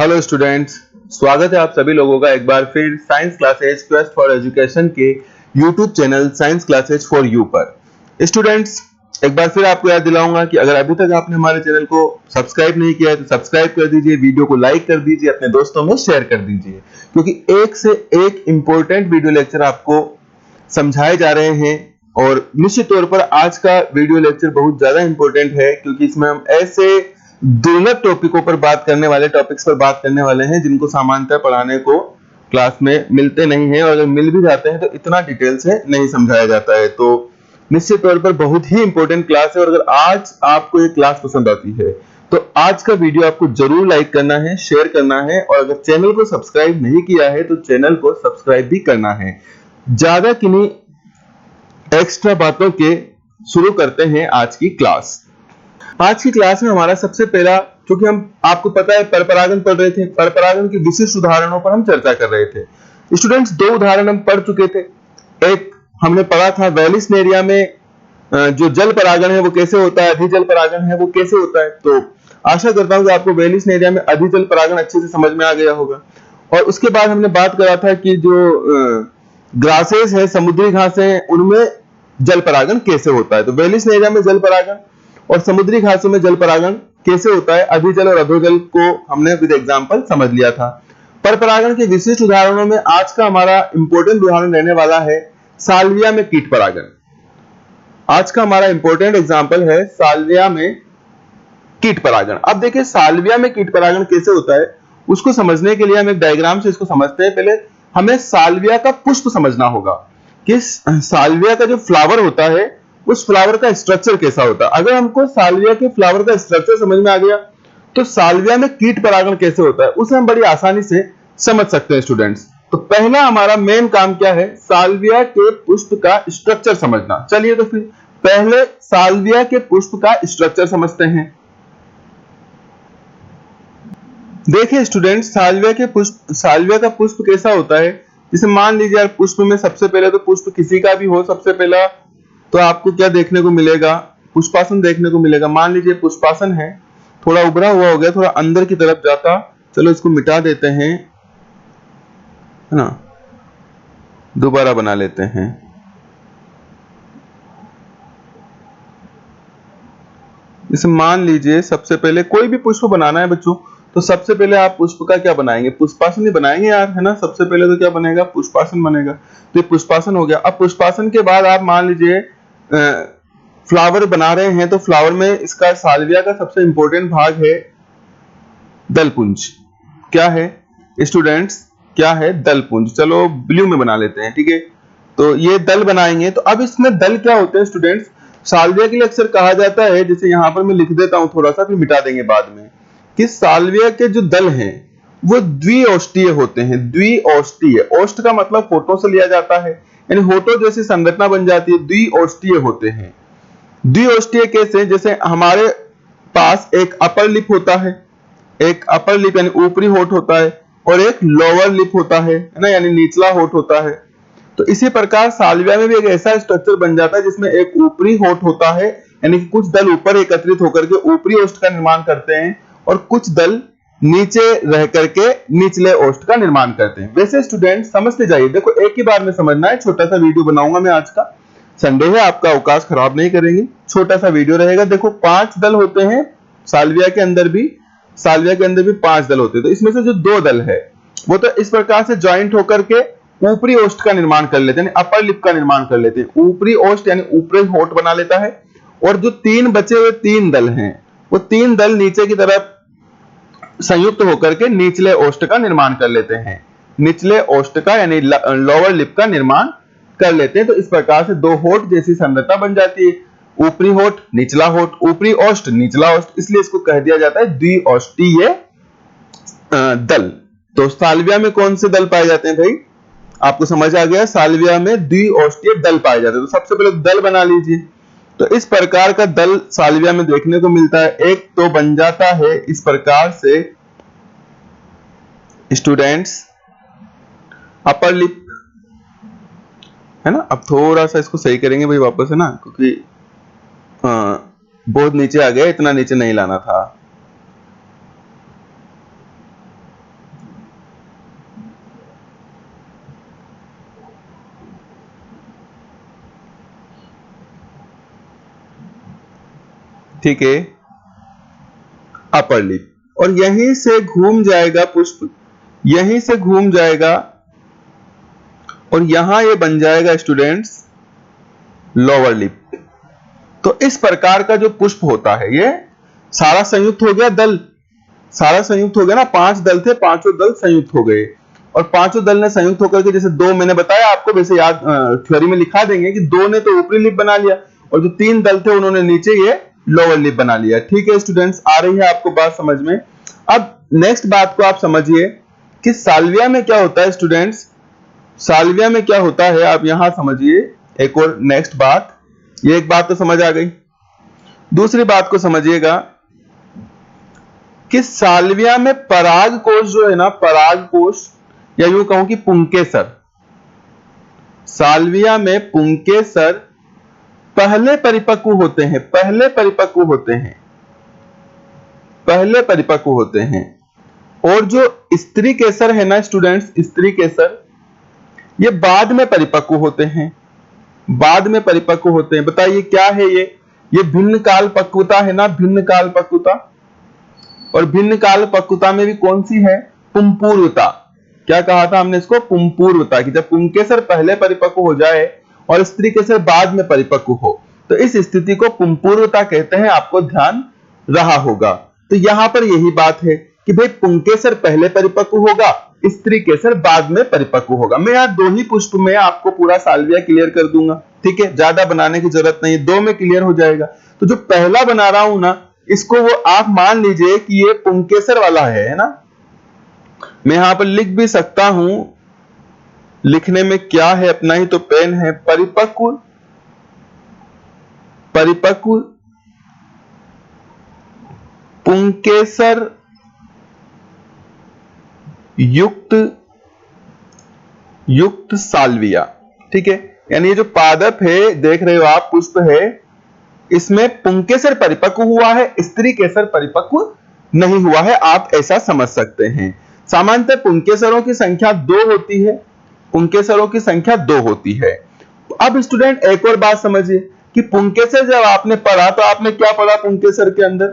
Hello students, स्वागत है आप सभी लोगों का एक बार फिर science classes quest for education के YouTube channel science classes for you पर। स्टूडेंट्स, एक बार फिर आपको याद दिलाऊंगा कि अगर अभी तक आपने हमारे चैनल को सब्सक्राइब नहीं किया है तो सब्सक्राइब कर दीजिए, वीडियो को लाइक कर दीजिए, अपने दोस्तों में शेयर कर दीजिए, क्योंकि एक से एक इंपॉर्टेंट वीडियो लेक्चर आपको समझाए जा रहे हैं। और निश्चित तौर पर आज का वीडियो लेक्चर बहुत ज्यादा इंपॉर्टेंट है, क्योंकि इसमें हम ऐसे दुर्लभ टॉपिकों पर बात करने वाले टॉपिक्स पर बात करने वाले हैं जिनको सामान्यतः पढ़ाने को क्लास में मिलते नहीं है, और अगर मिल भी जाते हैं तो इतना डिटेल से नहीं समझाया जाता है। तो निश्चित तौर पर बहुत ही इंपॉर्टेंट क्लास है, और अगर आज आपको ये क्लास पसंद आती है तो आज का वीडियो आपको जरूर लाइक करना है, शेयर करना है, और अगर चैनल को सब्सक्राइब नहीं किया है तो चैनल को सब्सक्राइब भी करना है। ज्यादा किन्हीं एक्स्ट्रा बातों के शुरू करते हैं आज की क्लास। आज की क्लास में हमारा सबसे पहला, क्योंकि हम आपको पता है परपरागन पढ़ रहे थे, परपरागन के विशिष्ट उदाहरणों पर हम चर्चा कर रहे थे। स्टूडेंट्स, दो उदाहरण हम पढ़ चुके थे। एक हमने पढ़ा था वेलिस्नेरिया में जो जल परागन है वो कैसे होता है, अधिजल परागन है वो कैसे होता है। तो आशा करता हूं कि आपको वेलिस्नेरिया में अधिजल परागन अच्छे से समझ में आ गया होगा। और उसके बाद हमने बात करा था कि जो ग्रासेस है, समुद्री घासें, उनमें जल परागन कैसे होता है। तो वेलिस्नेरिया में जल परागन और समुद्री घासों में जल परागन कैसे होता है, अधिजल और अधोजल को हमने विद एग्जांपल समझ लिया था। परपरागन के विशिष्ट उदाहरणों में आज का हमारा इंपॉर्टेंट उदाहरण रहने वाला है साल्विया में कीट परागन। आज का हमारा इंपॉर्टेंट एग्जांपल है साल्विया में कीट परागन। अब देखिए साल्विया में कीट परागन कैसे होता है, उसको समझने के लिए हम एक डायग्राम से इसको समझते हैं। पहले हमें साल्विया का पुष्प समझना होगा कि साल्विया का जो फ्लावर होता है उस फ्लावर का स्ट्रक्चर कैसा होता है। अगर हमको साल्विया के फ्लावर का स्ट्रक्चर समझ में आ गया तो साल्विया में कीट परागन कैसे होता है उसे हम बड़ी आसानी से समझ सकते हैं स्टूडेंट्स। तो पहला हमारा मेन काम क्या है, साल्विया के पुष्प का स्ट्रक्चर समझना। चलिए तो फिर पहले साल्विया के पुष्प का स्ट्रक्चर समझते हैं। देखिए स्टूडेंट, साल्विया का पुष्प कैसा होता है। जैसे मान लीजिए यार, पुष्प में सबसे पहले तो पुष्प किसी का भी हो, सबसे पहला तो आपको क्या देखने को मिलेगा, पुष्पासन देखने को मिलेगा। मान लीजिए पुष्पासन है, थोड़ा उभरा हुआ हो गया, थोड़ा अंदर की तरफ जाता। चलो इसको मिटा देते हैं, है ना, दोबारा बना लेते हैं। जैसे मान लीजिए सबसे पहले कोई भी पुष्प बनाना है बच्चों, तो सबसे पहले आप पुष्प का क्या बनाएंगे, पुष्पासन ही बनाएंगे यार, है ना। सबसे पहले तो क्या बनेगा, पुष्पासन बनेगा। तो ये पुष्पासन हो गया। अब पुष्पासन के बाद आप मान लीजिए फ्लावर बना रहे हैं, तो फ्लावर में इसका साल्विया का सबसे इंपॉर्टेंट भाग है दलपुंज। क्या है स्टूडेंट्स, क्या है, दलपुंज। चलो ब्लू में बना लेते हैं, ठीक है। तो ये दल बनाएंगे। तो अब इसमें दल क्या होते हैं स्टूडेंट्स, साल्विया के लिए अक्सर कहा जाता है, जैसे यहां पर मैं लिख देता हूं थोड़ा सा, फिर मिटा देंगे बाद में, कि साल्विया के जो दल हैं वो द्विओष्टीय होते हैं। द्विओष्टीय, ओष्ट का मतलब होठों से लिया जाता है, यानी होठों जैसी संरचना बन जाती है, द्विओष्टीय होते हैं। द्विओष्टीय कैसे, जैसे हमारे पास एक अपर लिप होता है, एक अपर लिप यानी ऊपरी होठ होता है, और एक लोअर लिप होता है ना, यानी निचला होठ होता है। तो इसी प्रकार साल्विया में भी एक ऐसा स्ट्रक्चर बन जाता है जिसमें एक ऊपरी होठ होता है, यानी कि कुछ दल ऊपर एकत्रित होकर के ऊपरी ओष्ठ का निर्माण करते हैं, और कुछ दल नीचे रह करके निचले ओष्ठ का निर्माण करते हैं। वैसे स्टूडेंट समझते जाइए, देखो एक ही बार में समझना है। छोटा सा वीडियो बनाऊंगा मैं, आज का संडे है, आपका अवकाश खराब नहीं करेंगे, छोटा सा वीडियो रहेगा। देखो 5 दल होते हैं साल्विया के अंदर भी, साल्विया के अंदर भी 5 दल होते हैं। तो इसमें से जो 2 दल है वो तो इस प्रकार से ज्वाइंट होकर के ऊपरी ओष्ठ का निर्माण कर लेते हैं, अपर लिप का निर्माण कर लेते हैं। ऊपरी ओष्ठ यानी ऊपरी होठ बना लेता है, और जो 3 बचे हुए 3 दल हैं वो 3 दल नीचे की तरफ संयुक्त होकर के निचले ओष्ठ का निर्माण कर लेते हैं। निचले ओष्ठ का यानी लोअर लिप का निर्माण कर लेते हैं। तो इस प्रकार से 2 होठ जैसी संरचना बन जाती है, ऊपरी होठ निचला होठ, ऊपरी ओष्ठ निचला ओष्ठ, इसलिए इसको कह दिया जाता है द्विओष्टीय दल। तो साल्विया में कौन से दल पाए जाते हैं भाई, आपको समझ आ गया, साल्विया में द्विओष्टीय दल पाए जाते हैं। तो सबसे पहले दल बना लीजिए। तो इस प्रकार का दल साल्विया में देखने को मिलता है। एक तो बन जाता है इस प्रकार से स्टूडेंट्स अपर लिप, है ना। अब थोड़ा सा इसको सही करेंगे भाई वापस, है ना, क्योंकि बहुत नीचे आ गया, इतना नीचे नहीं लाना था। ठीक है, अपर लिप, और यहीं से घूम जाएगा पुष्प, यहीं से घूम जाएगा और यहां ये बन जाएगा स्टूडेंट्स लोअर लिप। तो इस प्रकार का जो पुष्प होता है, ये सारा संयुक्त हो गया दल, सारा संयुक्त हो गया ना, 5 दल थे, पांचों दल संयुक्त हो गए, और पांचों दल ने संयुक्त होकर के, जैसे 2 मैंने बताया आपको, वैसे याद थ्योरी में लिखा देंगे कि 2 ने तो ऊपरी लिप बना लिया और जो 3 दल थे उन्होंने नीचे ये लोअर लिप बना लिया। ठीक है स्टूडेंट्स, आ रही है आपको बात समझ में। अब नेक्स्ट बात को आप समझिए कि साल्विया में क्या होता है स्टूडेंट्स, साल्विया में क्या होता है आप यहां समझिए। एक और नेक्स्ट बात, ये एक बात तो समझ आ गई, दूसरी बात को समझिएगा कि साल्विया में पराग कोश जो है ना, पराग कोश, या यूं कहूं कि पुंकेसर, साल्विया में पुंकेसर पहले परिपक्व होते हैं, पहले परिपक्व होते हैं, पहले परिपक्व होते हैं। और जो स्त्री केसर है ना स्टूडेंट्स, स्त्री केसर, ये बाद में परिपक्व होते हैं, बाद में परिपक्व होते हैं। बताइए क्या है ये भिन्न काल पक्वता है ना, भिन्न काल पक्वता। और भिन्न काल पक्वता में भी कौन सी है, पुंपूर्वता। क्या कहा था हमने इसको, पुंपूर्वता, कि जब पुंकेसर पहले परिपक्व हो जाए और स्त्री केसर बाद में परिपक्व हो, तो इस स्थिति को पुंपूर्वता कहते हैं, आपको ध्यान रहा होगा। तो यहां पर यही बात है कि भाई पुंकेसर पहले परिपक्व होगा, स्त्री केसर बाद में परिपक्व होगा। मैं यहां 2 ही पुष्प में आपको पूरा साल्विया क्लियर कर दूंगा, ठीक है, ज्यादा बनाने की जरूरत नहीं है, 2 में क्लियर हो जाएगा। तो जो पहला बना रहा हूं ना, इसको वो आप मान लीजिए कि ये पुंकेसर वाला है ना। मैं यहां पर लिख भी सकता हूं, लिखने में क्या है, अपना ही तो पेन है, परिपक्व, परिपक्व पुंकेसर युक्त साल्विया। ठीक है, यानी ये जो पादप है देख रहे हो आप, पुष्प है, इसमें पुंकेसर परिपक्व हुआ है, स्त्री केसर परिपक्व नहीं हुआ है, आप ऐसा समझ सकते हैं। सामान्यतः पुंकेसरों की संख्या 2 होती है, पुंकेसरों की संख्या 2 होती है। अब स्टूडेंट एक और बात समझिए कि पुंकेसर जब आपने पढ़ा तो आपने क्या पढ़ा पुंकेसर के अंदर,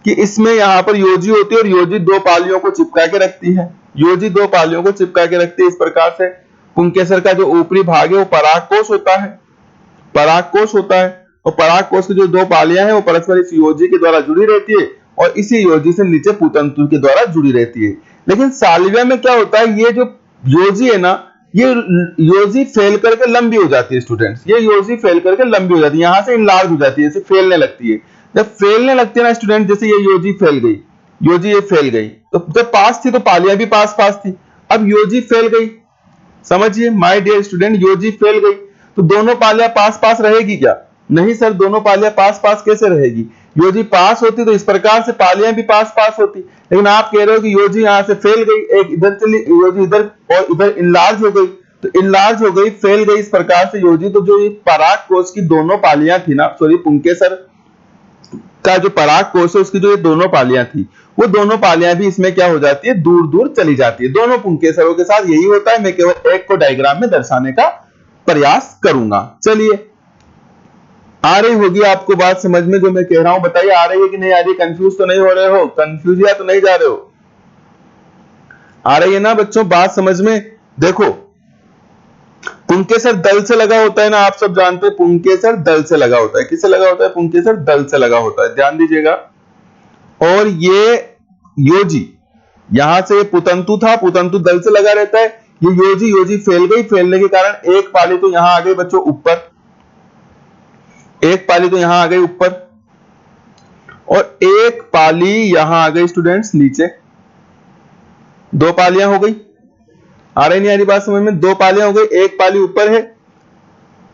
कि इसमें यहां पर योजी होती है और योजी 2 पालियों को चिपका के रखती है, योजी 2 पालियों को चिपका के रखती है। इस प्रकार से पुंकेसर का जो ऊपरी भाग है वो परागकोश होता है, परागकोश होता है, और परागकोश की जो 2 पालियां हैं वो परस्पर इस योजी के द्वारा जुड़ी रहती है और इसी योजी से नीचे पुतंतु के द्वारा जुड़ी रहती है। लेकिन साल्विया में क्या होता है, ये जो योजी है ना, ये योजी फैल करके लंबी हो जाती है स्टूडेंट्स, ये योजी फैल करके लंबी हो जाती है, यहां से इनलार्ज हो जाती है, जैसे फैलने लगती है। जब फैलने लगती है ना स्टूडेंट, जैसे ये योजी फैल गई, योजी ये फैल गई, तो जब पास थी तो पालियां भी पास पास थी, अब योजी फैल गई, समझिए माय डियर स्टूडेंट, योजी फैल गई तो दोनों पालियां पास पास रहेगी क्या, नहीं सर, दोनों पालियां पास पास कैसे रहेगी, योजी पास होती तो इस प्रकार से पालियां भी पास पास होती। लेकिन आप कह रहे हो कि योजी यहां से फैल गई, एक इधर चली, योजी इधर और इधर इनलार्ज हो गई, तो इनलार्ज हो गई, फैल गई इस प्रकार से योजी। तो जो परागकोश की दोनों पालियां थी ना, सॉरी पुंकेसर का जो परागकोश है उसकी जो ये दोनों पालियां थी, वो दोनों पालियां भी इसमें क्या हो जाती है, दूर दूर चली जाती है। दोनों पुंकेसरों के साथ यही होता है, मैं केवल एक को डायग्राम में दर्शाने का प्रयास करूंगा। चलिए, आ रही होगी आपको बात समझ में जो मैं कह रहा हूं, बताइए आ रही है कि नहीं आ रही, कंफ्यूज तो नहीं हो रहे हो, कंफ्यूज या तो नहीं जा रहे हो, आ रही है ना बच्चों बात समझ में। देखो पुंकेसर दल से लगा होता है ना, आप सब जानते हैं पुंकेसर दल से लगा होता है, किससे लगा होता है, पुंकेसर दल से लगा होता है, ध्यान दीजिएगा। और ये योजी यहां से पुतंतु था, पुतंतु दल से लगा रहता है, ये योजी, योजी फैल गई, फैलने के कारण एक पाली तो यहां आ गई बच्चों ऊपर, एक पाली तो यहां आ गई ऊपर, और एक पाली यहां आ गई स्टूडेंट्स नीचे, 2 पालियां हो गई, आ रही नहीं आ रही बात समझ में, 2 पालियां हो गई, एक पाली ऊपर है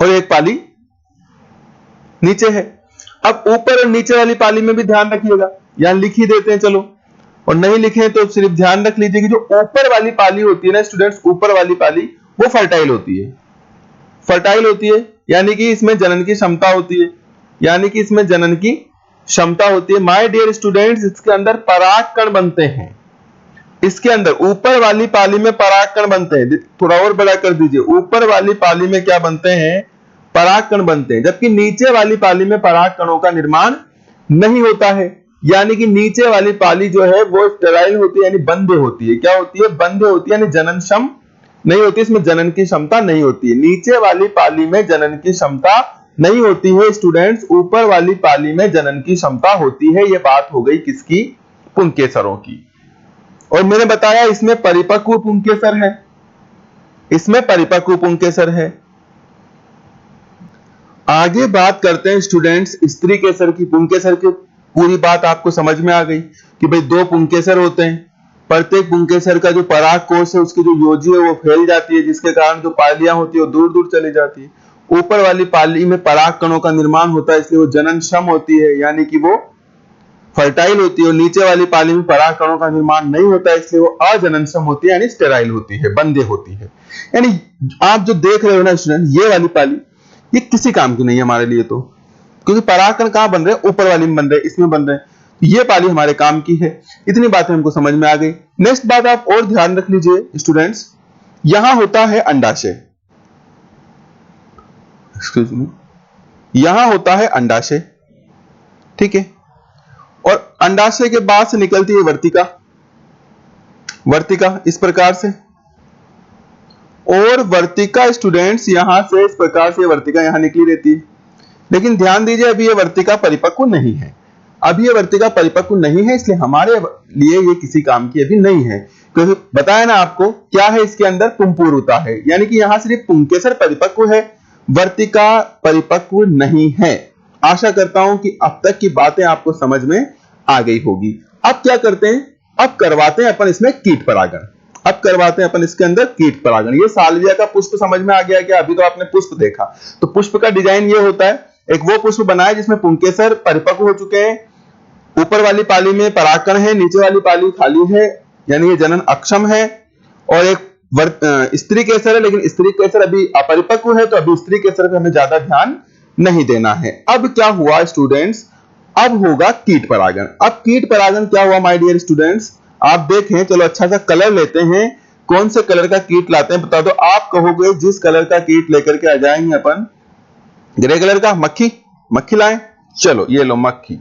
और एक पाली नीचे है। अब ऊपर और नीचे वाली पाली में भी ध्यान रखिएगा, यहां लिख ही देते हैं चलो, और नहीं लिखे तो सिर्फ ध्यान रख लीजिए कि जो ऊपर वाली पाली होती है ना स्टूडेंट्स, ऊपर वाली पाली वो फर्टाइल होती है, फर्टाइल होती है, यानी कि इसमें जनन की क्षमता होती है, यानी कि इसमें जनन की क्षमता होती है। माय डियर स्टूडेंट्स, इसके अंदर परागकण बनते हैं, इसके अंदर ऊपर वाली पाली में परागकण बनते हैं, थोड़ा और बड़ा कर दीजिए, ऊपर वाली पाली में क्या बनते हैं, परागकण बनते हैं, जबकि नीचे वाली पाली में परागकणों का निर्माण नहीं होता है, यानी कि नीचे वाली पाली जो है वो स्टेराइल होती है, यानी बंधे होती है। क्या होती है? बंधे होती है, यानी जननक्षम नहीं होती, इसमें जनन की क्षमता नहीं होती है। नीचे वाली पाली में जनन की क्षमता नहीं होती है स्टूडेंट्स, ऊपर वाली पाली में जनन की क्षमता होती है। ये बात हो गई किसकी? पुंकेसरों की। और मैंने बताया इसमें परिपक्व पुंकेसर है, इसमें परिपक्व पुंकेसर है। आगे बात करते हैं स्टूडेंट्स स्त्री केसर की। पुंकेसर की पूरी बात आपको समझ में आ गई कि भाई दो पुंकेसर होते हैं, प्रत्येक पुंकेसर का जो पराग कोश है उसकी जो योजी है वो फैल जाती है, जिसके कारण जो पालियां होती है वो दूर दूर चली जाती है। ऊपर वाली पाली में पराग कणों का निर्माण होता है, इसलिए वो जननक्षम होती है, यानी कि वो फर्टाइल होती है। और नीचे वाली पाली में पराग कणों का निर्माण नहीं होता है, इसलिए वो अजननक्षम होती है, यानी स्टेराइल होती है, बंधे होती है। यानी आप जो देख रहे हो ना स्टूडेंट, ये वाली पाली ये किसी काम की नहीं है हमारे लिए, तो क्योंकि परागकण कहां बन रहे हैं? ऊपर वाली में बन रहे हैं, इसमें बन रहे हैं। ये पाली हमारे काम की है। इतनी बातें हमको समझ में आ गई। नेक्स्ट बात आप और ध्यान रख लीजिए स्टूडेंट्स, यहां होता है अंडाशय, एक्सक्यूज मी, यहां होता है अंडाशय, ठीक है। और अंडाशय के बाद से निकलती है वर्तिका, वर्तिका इस प्रकार से। और वर्तिका स्टूडेंट्स यहां से इस प्रकार से वर्तिका यहां निकली रहती है। लेकिन ध्यान दीजिए अभी ये वर्तिका परिपक्व नहीं है, अभी ये वर्तिका परिपक्व नहीं है, इसलिए हमारे लिए ये किसी काम की अभी नहीं है। क्योंकि बताया ना आपको क्या है इसके अंदर? पुंपूर्वता है, यानी कि यहां सिर्फ पुंकेसर परिपक्व है, वर्तिका परिपक्व नहीं है। आशा करता हूं कि अब तक की बातें आपको समझ में आ गई होगी। अब क्या करते हैं? अब करवाते हैं अपन इसमें कीट परागण। अब करवाते हैं अपन इसके अंदर कीट परागण। ये साल्विया का पुष्प समझ में आ गया क्या? अभी तो आपने पुष्प देखा, तो पुष्प का डिजाइन ये होता है, एक वो पुष्प बनाए जिसमें पुंकेसर परिपक्व हो चुके हैं, ऊपर वाली पाली में परागकण है, नीचे वाली पाली खाली है, यानी ये जनन अक्षम है। और एक स्त्री केसर है, लेकिन स्त्री केसर अभी अपरिपक्व है, तो अभी स्त्री केसर पे हमें ज्यादा ध्यान नहीं देना है। अब क्या हुआ स्टूडेंट्स? अब होगा कीट परागण। अब कीट परागण क्या हुआ माय डियर स्टूडेंट्स? आप देखें, चलो अच्छा सा कलर लेते हैं, कौन से कलर का कीट लाते हैं बता दो। आप कहोगे जिस कलर का कीट लेकर के आ जाएंगे अपन, ग्रे कलर का, मक्खी, मक्खी लाएं। चलो ये लो मक्खी,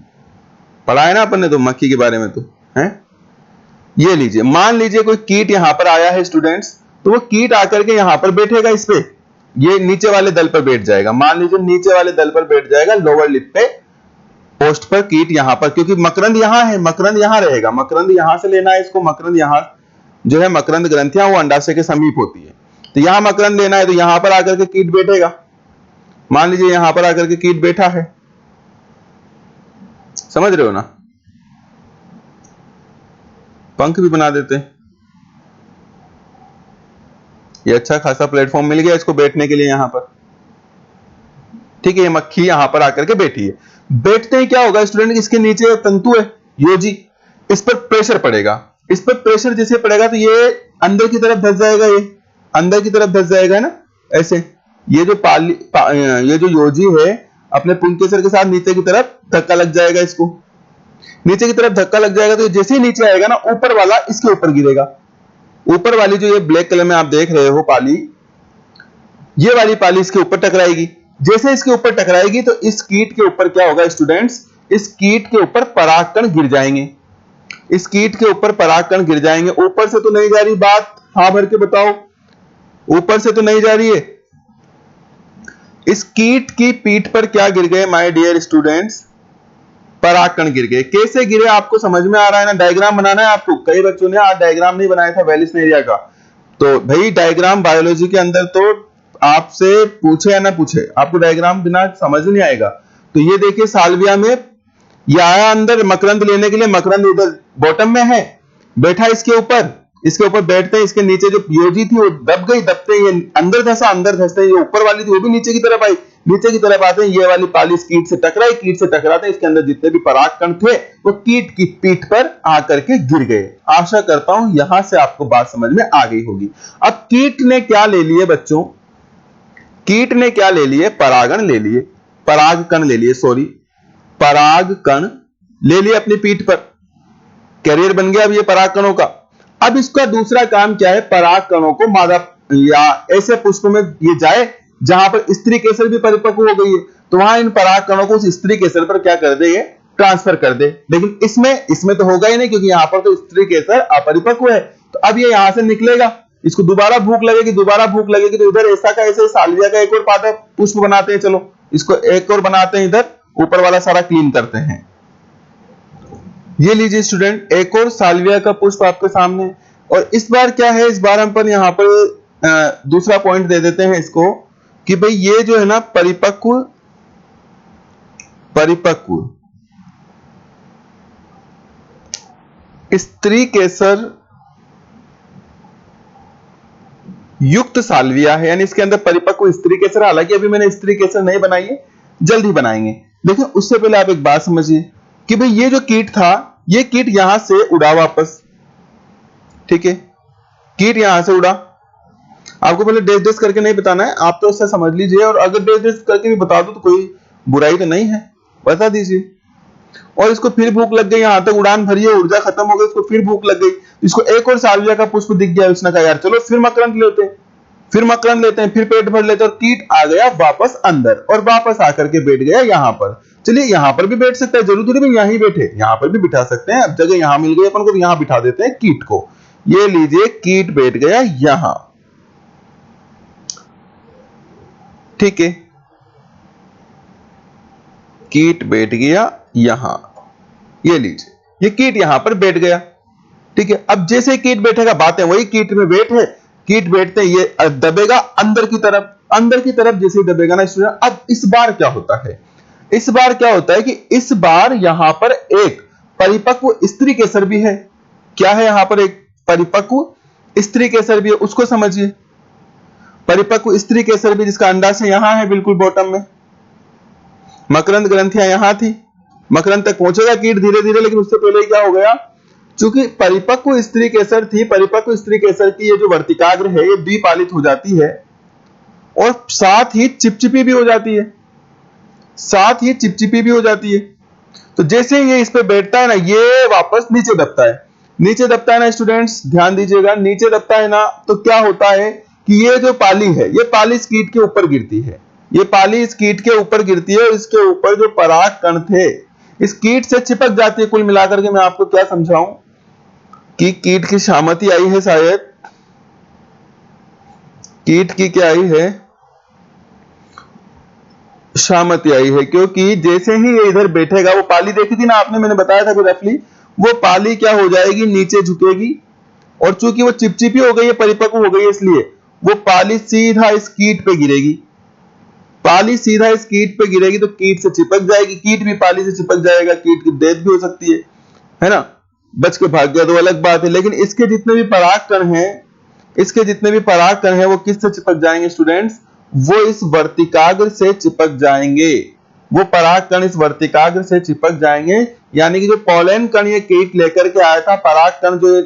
पढ़ा है ना अपन ने तो मक्खी के बारे में, तो है। ये लीजिए, मान लीजिए कोई कीट यहां पर आया है स्टूडेंट्स, तो वो कीट आकर के यहां पर बैठेगा, इस पे, ये नीचे वाले दल पर बैठ जाएगा। मान लीजिए नीचे वाले दल पर बैठ जाएगा, लोअर लिप पे, पोस्ट पर कीट यहां पर, क्योंकि मकरंद यहां है, मकरंद यहां रहेगा, मकरंद यहां से लेना है इसको। मकरंद यहां जो है, मकरंद ग्रंथियां वो अंडाशय के समीप होती है, तो यहां मकरंद लेना है, तो यहां पर आकर के कीट बैठेगा। मान लीजिए यहां पर आकर के कीट बैठा है, समझ रहे हो ना? पंख भी बना देते हैं, ये अच्छा खासा प्लेटफॉर्म मिल गया इसको बैठने के लिए यहां पर, ठीक है। ये मक्खी यहां पर आकर के बैठी है। बैठते ही क्या होगा स्टूडेंट? इसके नीचे तंतु है योजी, इस पर प्रेशर पड़ेगा, इस पर प्रेशर जैसे पड़ेगा तो ये अंदर की तरफ धस जाएगा, ये अंदर की तरफ धस जाएगा ना, ऐसे। ये जो ये जो योजी है अपने पुंकेसर के साथ नीचे की तरफ धक्का लग जाएगा, इसको नीचे की तरफ धक्का लग जाएगा, तो जैसे ही नीचे आएगा ना, ऊपर वाला इसके ऊपर गिरेगा। ऊपर वाली जो ये ब्लैक कलर में आप देख रहे हो पाली, ये वाली पाली इसके ऊपर टकराएगी। जैसे इसके ऊपर टकराएगी तो इस कीट के ऊपर क्या होगा स्टूडेंट्स? इस कीट के ऊपर परागकण गिर जाएंगे, इस कीट के ऊपर परागकण गिर जाएंगे। ऊपर से तो नहीं जा रही बात, हाँ भर के बताओ, ऊपर से तो नहीं जा रही है। इस कीट की पीठ पर क्या गिर गए माय डियर स्टूडेंट्स? परागकण गिर गए। कैसे गिरे आपको समझ में आ रहा है ना? डायग्राम बनाना है आपको। कई बच्चों ने आज डायग्राम नहीं बनाया था वेलिस्नेरिया का, तो भाई डायग्राम बायोलॉजी के अंदर तो आपसे पूछे या ना पूछे, आपको डायग्राम बिना समझ नहीं आएगा। तो ये देखिए साल्विया में ये आया अंदर मकरंद लेने के लिए, मकरंद इधर बॉटम में है, बैठा इसके ऊपर, इसके ऊपर बैठते हैं, इसके नीचे जो योजी थी वो दब गई, दबते ये अंदर धंसा, अंदर धंसते ये ऊपर वाली थी वो भी नीचे की तरफ आई, नीचे की तरफ आते हैं ये वाली पाली कीट से टकराई, कीट से टकराते हैं इसके अंदर जितने भी परागकण थे वो कीट की पीठ पर आकर के गिर गए। आशा करता हूं यहां से आपको बात समझ में आ गई होगी। अब कीट ने क्या ले लिए बच्चों? कीट ने क्या ले लिए? परागण ले लिए, परागकण ले लिए, सॉरी परागकण ले लिए अपनी पीठ पर, कैरियर बन गया अब ये परागकणों का। अब इसका दूसरा काम क्या है? परागकणों को मादा या ऐसे पुष्प में ये जाए जहां पर स्त्री केसर भी परिपक्व हो गई है, तो वहां इन परागकणों को उस स्त्री केसर पर क्या कर दे? ये ट्रांसफर कर दे। लेकिन इसमें तो होगा ही नहीं, क्योंकि यहां पर तो स्त्री केसर अपरिपक्व है। तो अब ये यहां से निकलेगा, इसको दोबारा भूख लगेगी तो इधर ऐसा का ऐसे साल्विया का एक और पादप पुष्प बनाते हैं। चलो इसको एक और बनाते हैं, इधर ऊपर वाला सारा क्लीन करते हैं। ये लीजिए स्टूडेंट, एक और साल्विया का पुष्प आपके सामने है। और इस बार क्या है, इस बार हम पर यहां पर दूसरा पॉइंट दे देते हैं इसको कि भाई ये जो है ना परिपक्व स्त्री केसर युक्त साल्विया है, यानी इसके अंदर परिपक्व स्त्री केसर। हालांकि अभी मैंने स्त्री केसर नहीं बनाई है, जल्द ही बनाएंगे। लेकिन उससे पहले आप एक बात समझिए कि भाई ये जो कीट था, ये कीट यहां से उड़ा वापस, ठीक है, कीट यहां से उड़ा। आपको पहले डेस डेस करके नहीं बताना है, आप तो उससे समझ लीजिए, और अगर डेस डेस करके भी बता दो तो कोई बुराई तो नहीं है, बता दीजिए। और इसको फिर भूख लग गई, यहां तक उड़ान भरी है, ऊर्जा खत्म हो गई, इसको फिर भूख लग गई, इसको एक और साल्विया का पुष्प दिख गया। उसने कहा यार चलो फिर मकरंद लेते हैं, फिर पेट भर लेते हैं। और कीट आ गया वापस अंदर, और वापस आकर के बैठ गया यहां पर। चलिए यहां पर भी बैठ सकता है, जरूरी थोड़ी यहीं बैठे, यहां पर भी बिठा सकते हैं। अब जगह यहां मिल गई अपन को, यहां बिठा देते हैं कीट को। ये लीजिए कीट बैठ गया यहां, ठीक है, कीट बैठ गया यहां। ये लीजिए, ये कीट यहां पर बैठ गया, ठीक है। अब जैसे कीट बैठेगा, बातें वही, कीट में बैठ है, कीट बैठते ये दबेगा अंदर की तरफ जैसे दबेगा ना स्टूडेंट। अब इस बार क्या होता है, इस बार क्या होता है कि इस बार यहां पर एक परिपक्व स्त्री केसर भी है। क्या है यहां पर, एक परिपक्व स्त्री केसर भी है, उसको समझिए। परिपक्व स्त्री केसर भी, जिसका अंडाशय यहां है बिल्कुल बॉटम में, मकरंद ग्रंथियां यहां थी, मकरंद तक पहुंचेगा कीट धीरे धीरे। लेकिन उससे पहले क्या हो गया, चूंकि परिपक्व स्त्री केसर थी, परिपक्व स्त्री केसर की ये जो वर्तिकाग्र है ये द्विपालित हो जाती है, और साथ ही चिपचिपी भी हो जाती है, तो जैसे ये इस पे बैठता है ना, ये वापस नीचे दबता है ना स्टूडेंट्स, ध्यान दीजिएगा, नीचे दबता है ना, तो क्या होता है कि ये जो पाली है, ये पाली इस कीट के ऊपर गिरती है, और इसके ऊपर जो पराग कण थे इस कीट से चिपक जाती है। कुल मिलाकर के मैं आपको क्या समझाऊं कि कीट की शामति आई है, शायद कीट की क्या आई है, शामति आई है, क्योंकि जैसे ही ये इधर बैठेगा, वो पाली देखी थी ना आपने, मैंने बताया था कि रफली वो पाली क्या हो जाएगी, नीचे झुकेगी, और चूंकि वो चिपचिपी हो गई है, परिपक्व हो गई है, इसलिए वो पाली सीधा इस कीट पे गिरेगी, तो कीट से चिपक जाएगी, कीट भी पाली से चिपक जाएगा, कीट की डेथ भी हो सकती है ना, बच के भाग गया तो अलग बात है। लेकिन इसके जितने भी पराग कण हैं वो किससे चिपक जाएंगे स्टूडेंट्स, वो इस वर्तिकाग्र से चिपक जाएंगे, वो पराग कण इस वर्तिकाग्र से चिपक जाएंगे। यानी कि जो पॉलन कण ये कीट लेकर के आया था, पराग कण जो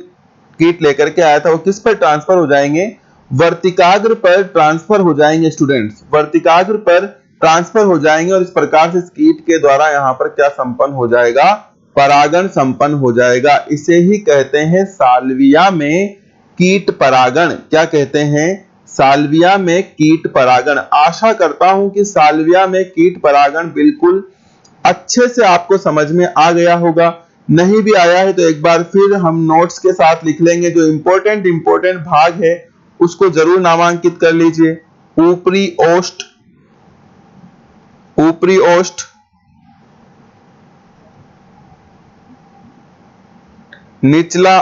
कीट लेकर के आया था, वो किस पर ट्रांसफर हो जाएंगे, वर्तिकाग्र पर ट्रांसफर हो जाएंगे स्टूडेंट्स, वर्तिकाग्र पर ट्रांसफर हो जाएंगे। और इस प्रकार से इस कीट के द्वारा यहां पर क्या संपन्न हो जाएगा, परागण संपन्न हो जाएगा। इसे ही कहते हैं साल्विया में कीट परागण। क्या कहते हैं, साल्विया में कीट परागण। आशा करता हूं कि साल्विया में कीट परागण बिल्कुल अच्छे से आपको समझ में आ गया होगा। नहीं भी आया है तो एक बार फिर हम नोट्स के साथ लिख लेंगे, जो इंपॉर्टेंट भाग है उसको जरूर नामांकित कर लीजिए। ऊपरी ओष्ठ, निचला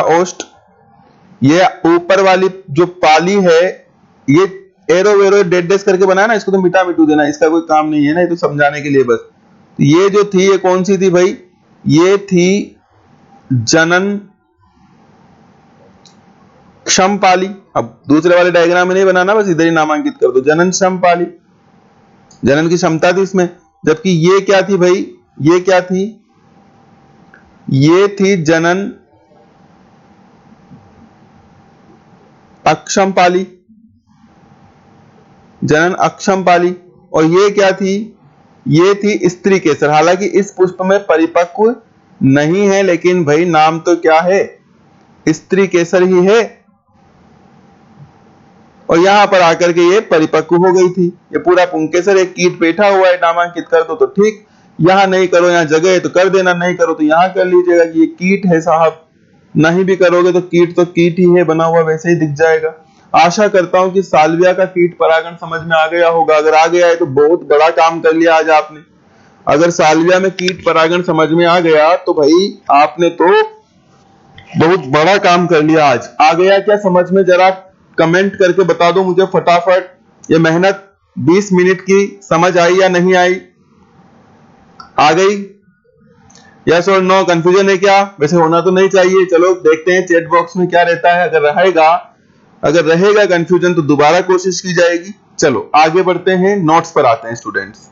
ओष्ठ, ये ऊपर वाली जो पाली है, ये एरो डेड डेस करके बनाया ना, इसको तो मिटा मिटू देना, इसका कोई काम नहीं है ना, ये तो समझाने के लिए बस। तो ये जो थी, ये कौन सी थी भाई, ये थी जनन क्षम पाली। अब दूसरे वाले डायग्राम में नहीं बनाना, बस इधर ही नामांकित कर दो, जनन क्षम पाली, जनन की क्षमता थी इसमें। जबकि ये क्या थी भाई, ये क्या थी, ये थी जनन अक्षम पाली, जनन अक्षम पाली। और ये क्या थी, ये थी स्त्री केसर। हालांकि इस पुष्प में परिपक्व नहीं है, लेकिन भाई नाम तो क्या है, स्त्री केसर ही है। और यहाँ पर आकर के ये परिपक्व हो गई थी। ये पूरा पुंकेसर एक कीट बैठा हुआ है, नामांकित कर दो तो ठीक, यहाँ नहीं करो, यहाँ जगह है तो कर देना, नहीं करो तो यहाँ कर लीजिएगा कि ये कीट है साहब, नहीं भी करोगे तो कीट ही है, बना हुआ वैसे ही दिख जाएगा। आशा करता हूं कि साल्विया का कीट परागण समझ में आ गया होगा। अगर आ गया है तो बहुत बड़ा काम कर लिया आज आपने। अगर साल्विया में कीट परागण समझ में आ गया तो भाई आपने तो बहुत बड़ा काम कर लिया आज। आ गया क्या समझ में, जरा कमेंट करके बता दो मुझे फटाफट। ये मेहनत 20 मिनट की समझ आई या नहीं आई? आ गई? यस और नो? कंफ्यूजन है क्या? वैसे होना तो नहीं चाहिए। चलो देखते हैं चैट बॉक्स में क्या रहता है। अगर रहेगा कंफ्यूजन तो दोबारा कोशिश की जाएगी। चलो आगे बढ़ते हैं, नोट्स पर आते हैं स्टूडेंट्स।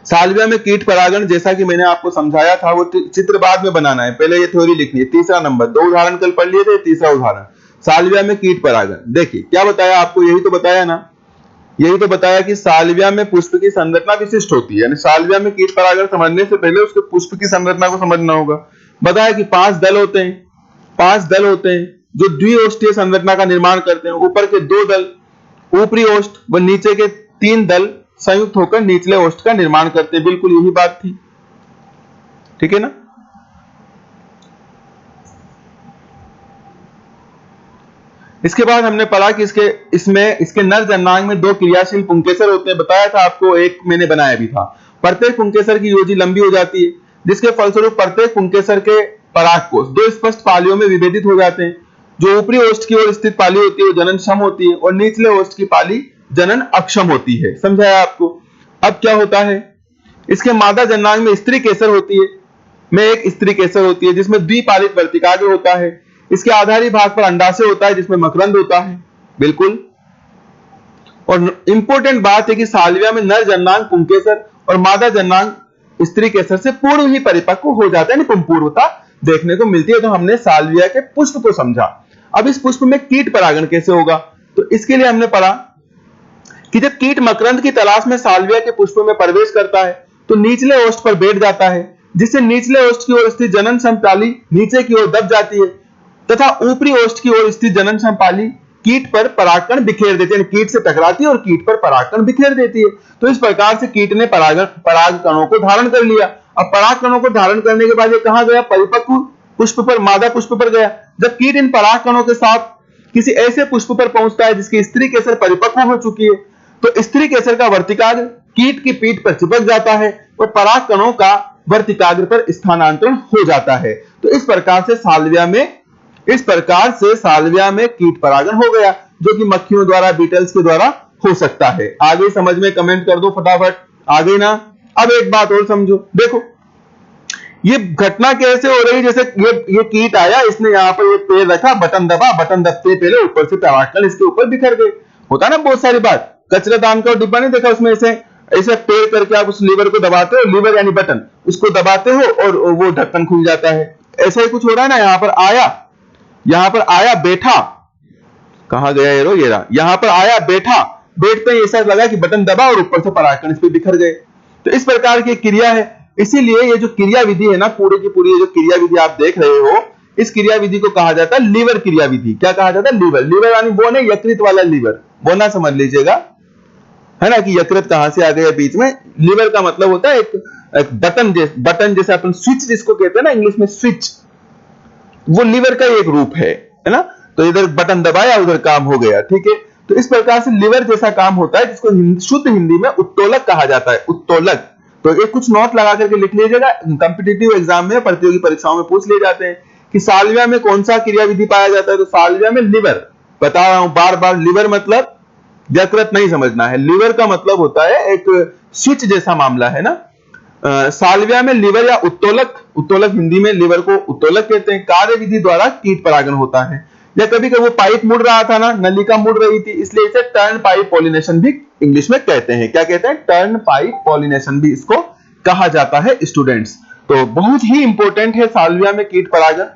साल्विया में कीट परागण जैसा कि मैंने आपको समझाया था वो चित्र बाद में बनाना है, पहले ये थ्योरी लिखनी है। तीसरा नंबर, 2 उदाहरण कल पढ़ लिए थे, तीसरा उदाहरण साल्विया में कीट परागण। देखिए क्या बताया आपको, यही तो बताया ना, यही तो बताया कि साल्विया में पुष्प की संरचना विशिष्ट होती है। यानी साल्विया में कीट परागण समझने से पहले उसके पुष्प की संरचना को समझना होगा। बताया कि 5 दल होते हैं, 5 दल होते हैं जो द्विओष्ठीय संरचना का निर्माण करते हैं। ऊपर के 2 दल ऊपरी ओष्ठ व नीचे के 3 दल संयुक्त होकर निचले ओष्ठ का निर्माण करते हैं। बिल्कुल यही बात थी, ठीक है ना। इसके बाद हमने पढ़ा कि इसके नर जननांग में 2 क्रियाशील पुंकेसर होते हैं। बताया था आपको, एक मैंने बनाया भी था। प्रत्येक पुंकेसर की योजी लंबी हो जाती है, जिसके फलस्वरूप प्रत्येक पुंकेसर के परागकोश 2 स्पष्ट पालियों में विभेदित हो जाते हैं। जो ऊपरी ओष्ठ की ओर स्थित पाली होती है वो जननक्षम होती है और निचले ओष्ठ की पाली जनन अक्षम होती है। समझाया आपको। अब क्या होता है, इसके मादा जननांग में स्त्री केसर होती है, में एक स्त्री केसर होती है जिसमें द्विपालित वर्तिकाग्र होता है। इसके आधारी भाग पर अंडाशय होता है जिसमें मकरंद होता है। बिल्कुल। और इंपॉर्टेंट बात है कि साल्विया में नर जननांग पुंकेसर और मादा जननांग स्त्री केसर से पूर्व ही परिपक्व हो जाता है, पूर्वता देखने को मिलती है। तो हमने साल्विया के पुष्प को समझा। अब इस पुष्प में कीट परागण कैसे होगा, तो इसके लिए हमने पढ़ा कि जब कीट मकरंद की तलाश में साल्विया के पुष्प में प्रवेश करता है तो निचले ओष्ठ पर बैठ जाता है, जिससे निचले ओष्ठ की ओर स्थित जननक्षम पाली नीचे की ओर दब जाती है तथा ऊपरी ओष्ठ की ओर स्थित जननक्षम पाली कीट पर परागकण बिखेर देती है। कीट से टकराती है और कीट पर परागकण बिखेर देती है। तो इस प्रकार से कीट ने परागकणों को धारण कर लिया। अब परागकणों को धारण करने के बाद ये कहां गया, परिपक्व पुष्प पर, मादा पुष्प पर गया। जब कीट इन परागकणों के साथ किसी ऐसे पुष्प पर पहुंचता है जिसकी स्त्री केसर परिपक्व हो चुकी है, तो स्त्री केसर का वर्तिकाग्र कीट की पीठ पर चिपक जाता है और परागकणों का वर्तिकाग्र पर स्थानांतरण हो जाता है। तो इस प्रकार से साल्विया में कीट परागण हो गया, जो कि मक्खियों द्वारा, बीटल्स के द्वारा हो सकता है। आगे समझ में कमेंट कर दो फटाफट। आगे ना। अब एक बात और समझो, देखो ये घटना कैसे हो रही, जैसे ये कीट आया, इसने यहाँ पर ये पैर रखा, बटन दबा, बटन दबते पहले ऊपर से परागकण इसके ऊपर बिखर गए। होता ना बहुत सारी बात। कचरादान का डिब्बा नहीं देखा, उसमें ऐसे पैर करके आप उस लीवर को दबाते हो, लीवर यानी बटन, उसको दबाते हो और वो ढक्कन खुल जाता है। ऐसा ही कुछ हो रहा है ना। यहाँ पर आया बैठा, कहां गया ये रहा, यहाँ पर आया बैठा, बैठते ही ऐसा लगा कि बटन दबा और ऊपर से परागकण इस पे बिखर गए। तो इस प्रकार की क्रिया है। इसीलिए ये जो क्रिया विधि है ना, पूरी की पूरी ये जो क्रिया विधि आप देख रहे हो, इस क्रिया विधि को कहा जाता है लीवर क्रिया विधि। क्या कहा जाता है? लीवर। लीवर यानी वो नहीं, यकृत वाला लीवर, वो ना समझ लीजिएगा, है ना, कि यकृत कहां से आ गया बीच में। लीवर का मतलब होता है एक बटन जैसे अपन स्विच जिसको कहते हैं ना इंग्लिश में, स्विच, वो लीवर का एक रूप है ना। तो इधर बटन दबाया, उधर काम हो गया, ठीक है। तो इस प्रकार से लीवर जैसा काम होता है, जिसको शुद्ध हिंदी में उत्तोलक कहा जाता है, उत्तोलक। तो एक कुछ नोट लगा करके लिख लीजिएगा, कॉम्पिटिटिव एग्जाम में, प्रतियोगी परीक्षाओं में पूछ लिए जाते हैं कि साल्विया में कौन सा क्रिया विधि पाया जाता है। तो साल्विया में लीवर, बता रहा हूं बार बार, लीवर मतलब यकृत नहीं समझना है। लीवर का मतलब होता है एक स्विच जैसा मामला, है ना। साल्विया में लीवर या उत्तोलक हिंदी में लीवर को उत्तोलक कहते हैं, कार्य विधि द्वारा कीट परागण होता है। या कभी कभी वो पाइप मुड़ रहा था ना, नलिका मुड़ रही थी, इसलिए इसे टर्न पाइप पॉलिनेशन भी इंग्लिश में कहते हैं। क्या कहते हैं? टर्न पाइप पॉलिनेशन भी इसको कहा जाता है स्टूडेंट्स। तो बहुत ही इंपॉर्टेंट है साल्विया में कीट परागण,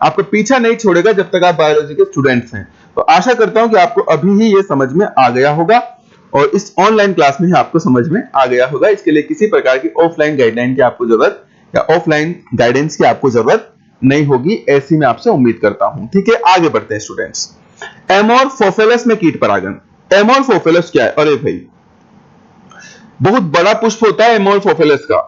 आपको पीछा नहीं छोड़ेगा जब तक आप बायोलॉजी के स्टूडेंट्स हैं। तो आशा करता हूं कि आपको अभी ही ये समझ में आ गया होगा और इस ऑनलाइन क्लास में ही आपको समझ में आ गया होगा। इसके लिए किसी प्रकार की ऑफलाइन गाइडलाइन की आपको जरूरत या ऑफलाइन गाइडेंस की आपको जरूरत नहीं होगी, ऐसी मैं आपसे उम्मीद करता हूं। ठीक है, आगे बढ़ते हैं स्टूडेंट्स। एमोरफोफिलस में कीट परागन। एमोरफोफिलस क्या है? अरे भाई, बहुत बड़ा पुष्प होता है एमोरफोफिलस का।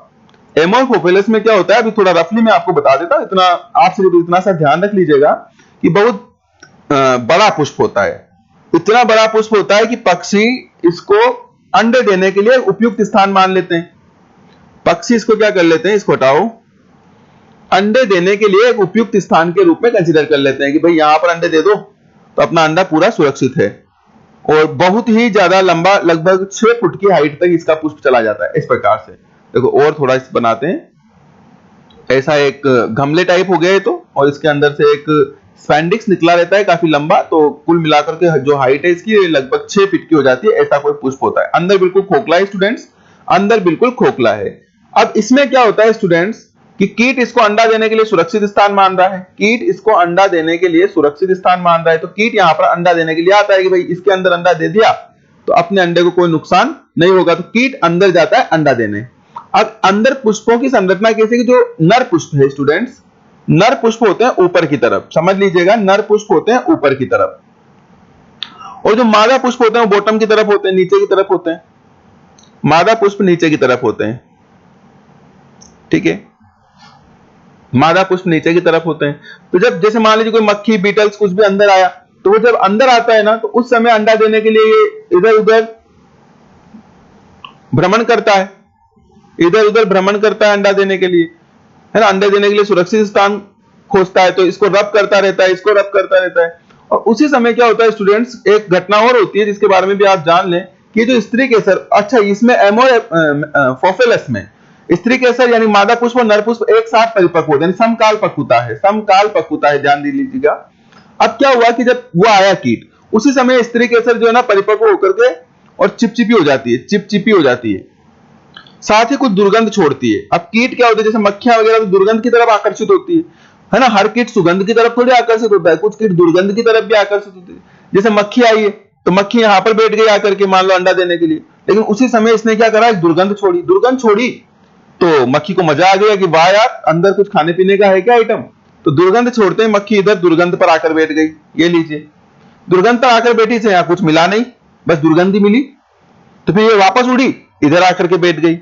एमोरफोफिलस में क्या होता है, अभी थोड़ा रफली मैं आपको बता देता हूं, इतना आप सिर्फ इतना सा ध्यान रख लीजिएगा कि बहुत बड़ा पुष्प होता है। इतना बड़ा पुष्प होता है कि पक्षी इसको अंडे देने के लिए उपयुक्त स्थान मान लेते हैं। पक्षी इसको क्या कर लेते हैं, इसको हटाओ, अंडे देने के लिए एक उपयुक्त स्थान के रूप में कंसीडर कर लेते हैं कि भाई यहां पर अंडे दे दो तो अपना अंडा पूरा सुरक्षित है। और बहुत ही ज्यादा लंबा, लगभग 6 फुट की हाइट तक इसका पुष्प चला जाता है। इस प्रकार से देखो, और थोड़ा इस बनाते हैं, ऐसा एक गमले टाइप हो गया है तो, और इसके अंदर से एक स्पैंडिक्स निकला रहता है काफी लंबा, तो कुल मिलाकर के जो हाइट है इसकी लगभग 6 फीट की हो जाती है। ऐसा कोई पुष्प होता है, अंदर बिल्कुल खोखला है स्टूडेंट्स, अंदर बिल्कुल खोखला है। अब इसमें क्या होता है स्टूडेंट्स कि कीट इसको अंडा देने के लिए सुरक्षित स्थान मान रहा है। कीट इसको अंडा देने के लिए सुरक्षित स्थान मान रहा है, तो कीट यहां पर अंडा देने के लिए आता है कि भाई इसके अंदर अंडा दे दिया तो अपने अंडे को कोई नुकसान नहीं होगा, तो कीट अंदर जाता है अंडा देने। अब अंदर पुष्पों की संरचना कैसे कि जो नर पुष्प है स्टूडेंट्स, नर पुष्प होते हैं ऊपर की तरफ, समझ लीजिएगा, नर पुष्प होते हैं ऊपर की तरफ, और जो मादा पुष्प होते हैं वो बॉटम की तरफ होते हैं, नीचे की तरफ होते हैं। मादा पुष्प नीचे की तरफ होते हैं, ठीक है, मादा पुष्प नीचे की तरफ होते हैं। तो जब जैसे मान लीजिए कोई मक्खी, बीटल्स कुछ भी अंदर आया, तो वो जब अंदर आता है ना, तो उस समय अंडा देने के लिए ये इधर उधर भ्रमण करता है, इधर उधर भ्रमण करता है अंडा देने के लिए, है ना, अंडे देने के लिए सुरक्षित स्थान खोजता है, तो इसको रब करता रहता है, इसको रब करता रहता है। और उसी समय क्या होता है स्टूडेंट्स, एक घटना और होती है जिसके बारे में भी आप जान लें कि जो स्त्री केसर, अच्छा इसमें एमोरफोफिलस में स्त्री केसर यानी मादा पुष्प और नर पुष्प एक साथ परिपक्व होते हैं, समकाल पक्वता है, समकाल पक्वता है, ध्यान दे लीजिएगा। अब क्या हुआ कि जब वो आया कीट, उसी समय स्त्री केसर जो है ना परिपक्व होकर के और चिपचिपी हो जाती है, चिपचिपी हो जाती है, साथ ही कुछ दुर्गंध छोड़ती है। अब कीट क्या होता है, जैसे मक्खियां वगैरह तो दुर्गंध की तरफ आकर्षित होती है ना, हर कीट सुगंध की तरफ थोड़ी आकर्षित होता है, कुछ कीट दुर्गंध की तरफ भी आकर्षित होती है। जैसे मक्खी आई है तो मक्खी यहां पर बैठ गई आकर के, मान लो अंडा देने के लिए, लेकिन उसी समय इसने क्या करा, दुर्गंध छोड़ी, दुर्गंध छोड़ी तो मक्खी को मजा आ गया कि वाह यार अंदर कुछ खाने पीने का है क्या आइटम, तो दुर्गंध छोड़ते हैं मक्खी इधर दुर्गंध पर आकर बैठ गई। ये लीजिए, दुर्गंध पर आकर बैठी से यहां कुछ मिला नहीं, बस दुर्गंध ही मिली, तो फिर ये वापस उड़ी, इधर आकर के बैठ गई,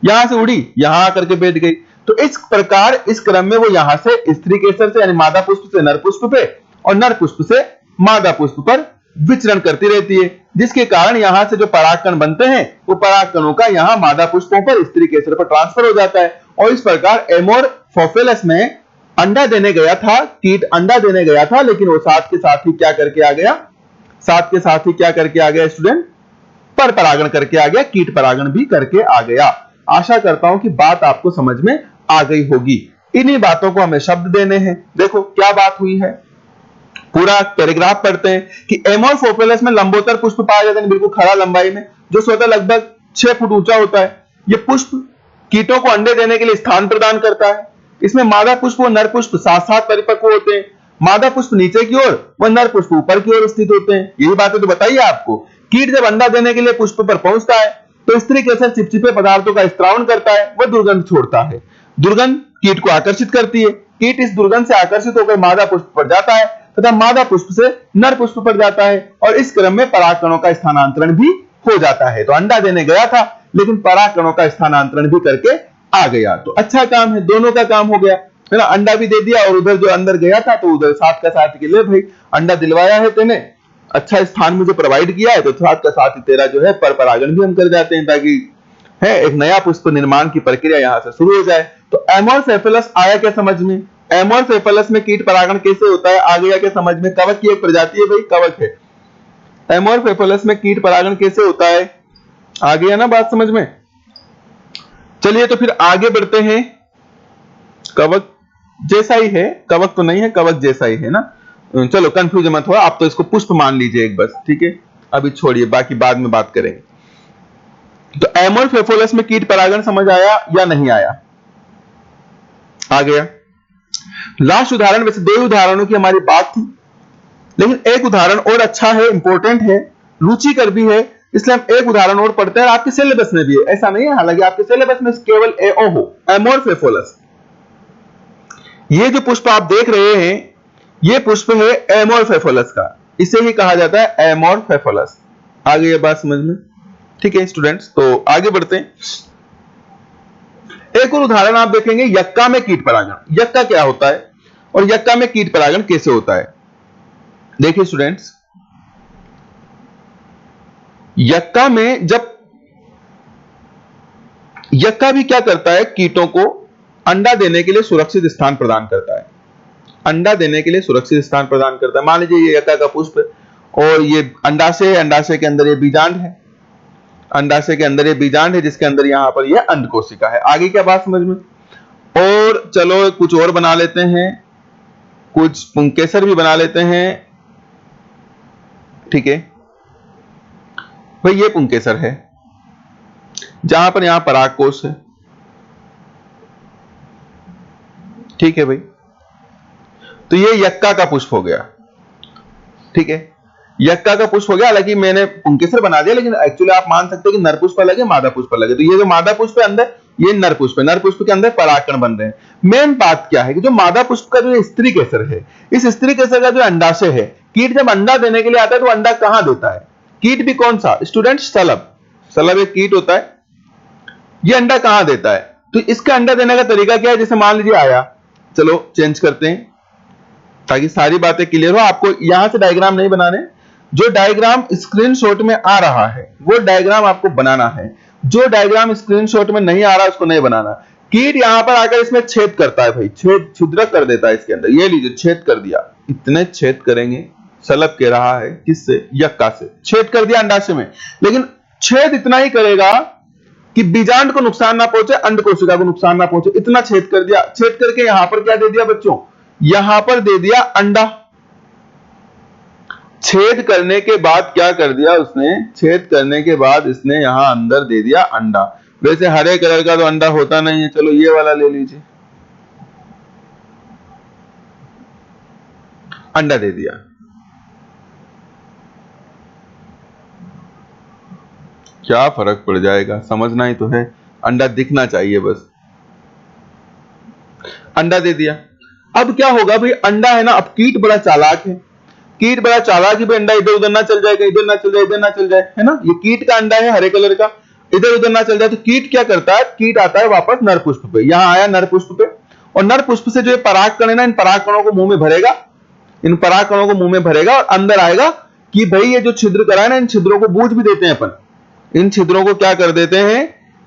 यहां से उड़ी, यहां आकर के बैठ गई। तो इस प्रकार इस क्रम में वो यहां से स्त्री केसर से यानी मादा पुष्प से नर पुष्प पे और नर पुष्प से मादा पुष्प पर विचरण करती रहती है, जिसके कारण यहां से जो परागकण बनते हैं वो परागकणों का यहां मादा पुष्पों पर स्त्री केसर पर ट्रांसफर हो जाता है। और इस प्रकार एमोरफोफिलस में अंडा देने गया था, कीट अंडा देने गया था, लेकिन वो साथ के साथ ही क्या करके आ गया, साथ के साथ ही क्या करके आ गया स्टूडेंट, पर परागण करके आ गया, कीट परागण भी करके आ गया। आशा करता हूं कि बात आपको समझ में आ गई होगी। इन्हीं बातों को हमें शब्द देने हैं। देखो क्या बात हुई है, पूरा पैराग्राफ पढ़ते हैं कि एमोरफोफिलस में लंबोत्तर पुष्प पाया जाता है, बिल्कुल खड़ा लंबाई में, जो स्वतः लगभग 6 फुट ऊंचा होता है। यह पुष्प कीटों को अंडे देने के लिए स्थान प्रदान करता है। इसमें मादा पुष्प और नर पुष्प साथ साथ परिपक्व होते हैं, मादा पुष्प नीचे की ओर व नर पुष्प ऊपर की ओर स्थित होते हैं। यही बातें तो बताइए आपको। कीट जब अंडा देने के लिए पुष्प पर पहुंचता है तो स्त्री केसर चिपचिपे पदार्थों का स्त्रावन करता है, वह दुर्गंध छोड़ता है। दुर्गंध कीट को आकर्षित करती है, कीट इस दुर्गंध से आकर्षित होकर मादा पुष्प पर जाता है तथा मादा पुष्प से नर पुष्प पर जाता है, और इस क्रम में परागकणों का स्थानांतरण भी हो जाता है। तो अंडा देने गया था लेकिन परागकणों का स्थानांतरण भी करके आ गया, तो अच्छा काम है, दोनों का काम हो गया, है ना, अंडा भी दे दिया और उधर जो अंदर गया था तो उधर साथ का साथ के लिए, भाई अंडा दिलवाया है तेने, अच्छा स्थान मुझे प्रोवाइड किया है, तो साथ का साथ तेरा जो है पर परागण भी हम कर जाते हैं, ताकि है एक नया पुष्प निर्माण की प्रक्रिया यहां से शुरू हो जाए। तो एमोरफोफिलस आया क्या समझ में, एमोरफोफिलस में कीट परागण कैसे होता है आ गया क्या समझ में। कवक की एक प्रजाति है भाई, कवक है। एमोरफोफिलस में कीट परागण कैसे होता है आ गया ना बात समझ में। चलिए तो फिर आगे बढ़ते हैं। कवक जैसा ही है, कवक तो नहीं है, कवक जैसा ही है ना, चलो कंफ्यूज मत हो, आप तो इसको पुष्प मान लीजिए एक बस, ठीक है, अभी छोड़िए, बाकी बाद में बात करेंगे। तो एमोरफोफिलस में कीट परागण समझ आया या नहीं आया, आ गया। लास्ट उदाहरण, वैसे 2 उदाहरणों की हमारी बात थी, लेकिन एक उदाहरण और अच्छा है, इंपॉर्टेंट है, रुचिकर भी है, इसलिए हम एक उदाहरण और पढ़ते हैं। आपके सिलेबस में भी है, ऐसा नहीं है, हालांकि आपके सिलेबस में केवल एओ हो, एमोरफोफिलस। ये जो पुष्प आप देख रहे हैं ये पुष्प है एमोरफोफिलस का, इसे ही कहा जाता है एमोर्फोफेलस। आगे ये बात समझ में? ठीक है स्टूडेंट्स, तो आगे बढ़ते हैं। एक और उदाहरण आप देखेंगे, यक्का में कीट परागण। यक्का क्या होता है और यक्का में कीट परागण कैसे होता है? देखिए स्टूडेंट्स, यक्का में जब यक्का भी क्या करता है, कीटों को अंडा देने के लिए सुरक्षित स्थान प्रदान करता है। अंडा देने के लिए सुरक्षित स्थान प्रदान करता है। मान लीजिए ये यक्का का पुष्प है और ये अंडाशय है, अंडाशय के अंदर ये बीजांड है, अंडाशय के अंदर ये बीजांड है, जिसके अंदर यहां पर ये अंड कोशिका है। आगे क्या बात समझ में? और चलो कुछ और बना लेते हैं, कुछ पुंकेसर भी बना लेते हैं। ठीक है भाई, ये पुंकेसर है जहां पर यहां परागकोश है। ठीक है भाई, तो ये यक्का का पुष्प हो गया। ठीक है, यक्का का पुष्प हो गया। हालांकि मैंने पुंकेसर बना दिया, लेकिन एक्चुअली आप मान सकते हैं कि नर पुष्प अलग है, मादा पुष्प अलग है। तो ये जो मादा पुष्प है अंदर, ये नर पुष्प है। नर पुष्प के अंदर परागकण बन रहे हैं। मेन बात क्या है कि जो मादा पुष्प का जो स्त्री केसर है, इस स्त्री केसर का जो अंडाशय है, कीट जब अंडा देने के लिए आता है तो अंडा कहां देता है? कीट भी कौन सा स्टूडेंट? शलभ। शलभ एक कीट होता है। ये अंडा कहां देता है? तो इसका अंडा देने का तरीका क्या है? जैसे मान लीजिए आया, चलो चेंज करते हैं ताकि सारी बातें क्लियर हो। आपको यहां से डायग्राम नहीं बनाने, जो डायग्राम स्क्रीनशॉट में आ रहा है वो डायग्राम आपको बनाना है। जो डायग्राम स्क्रीनशॉट में नहीं आ रहा उसको नहीं बनाना। कीट यहां पर आकर इसमें छेद करता है भाई, छेद छिद्र कर देता है इसके अंदर। ये लीजिए छेद कर दिया, इतने छेद करेंगे। शलभ कह रहा है किससे? यक्का से। छेद कर दिया अंडाशय में, लेकिन छेद इतना ही करेगा कि बीजांड को नुकसान ना पहुंचे, अंड कोशिका को नुकसान ना पहुंचे। इतना छेद कर दिया। छेद करके यहां पर क्या दे दिया बच्चों? यहां पर दे दिया अंडा। छेद करने के बाद क्या कर दिया उसने? छेद करने के बाद इसने यहां अंदर दे दिया अंडा। वैसे हरे कलर का तो अंडा होता नहीं है, चलो ये वाला ले लीजिए। अंडा दे दिया। क्या फर्क पड़ जाएगा? समझना ही तो है, अंडा दिखना चाहिए बस। अंडा दे दिया। अब क्या होगा भाई? अंडा है ना, अब कीट बड़ा चालाक है। कीट बड़ा चालाक है भाई, अंडा इधर उधर ना चल जाएगा, इधर ना चल जाए, इधर ना चल जाए, है ना। ये कीट का अंडा है हरे कलर का, इधर उधर ना चल जाए। तो कीट क्या करता है? कीट आता है वापस नर पुष्प पे। यहां आया नर पुष्प पे, और नर पुष्प से जो ये परागकण है ना, इन परागकणों को मुंह में भरेगा। इन परागकणों को मुंह में भरेगा और अंदर आएगा कि भाई ये जो छिद्र करा है ना, इन छिद्रों को बूझ भी देते हैं अपन। इन छिद्रों को क्या कर देते हैं?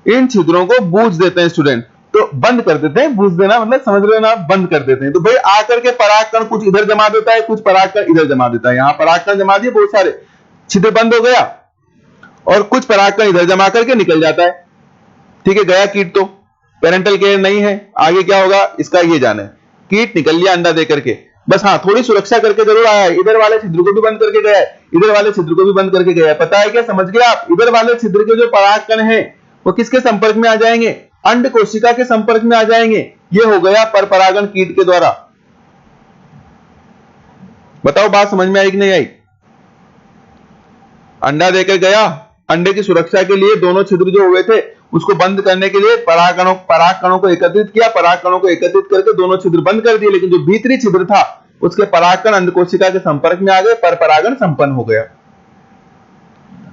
इन छिद्रों को बूझ देते हैं स्टूडेंट। तो बंद कर देते हैं। बूझ देना मतलब समझ रहे हो ना, बंद कर देते हैं। तो भाई आकर के परागकण कुछ इधर जमा देता है, कुछ परागकण इधर जमा देता है। यहां परागकण जमा दिए बहुत सारे, छिद्र बंद हो गया, और कुछ परागकण इधर जमा करके निकल जाता है। ठीक है, गया कीट। तो पेरेंटल केयर नहीं है, आगे क्या होगा इसका ये जाने। कीट निकल लिया अंडा दे करके, बस हाँ थोड़ी सुरक्षा करके जरूर आया है। इधर वाले छिद्र को भी बंद करके गया है, इधर वाले छिद्र को भी बंद करके गया है। पता है क्या? समझ गए आप? इधर वाले छिद्र के जो परागकण है वो किसके संपर्क में आ जाएंगे? अंड कोशिका के संपर्क में आ जाएंगे। ये हो गया परपरागण कीट के द्वारा। बताओ बात समझ में आई कि नहीं आई? अंडा देकर गया, अंडे की सुरक्षा के लिए दोनों छिद्र जो हुए थे उसको बंद करने के लिए परागकणों को एकत्रित किया। परागकणों को एकत्रित करके दोनों छिद्र बंद कर दिए, लेकिन जो भीतरी छिद्र था उसके परागकण अंडकोशिका के संपर्क में आ गए, परपरागण संपन्न हो गया।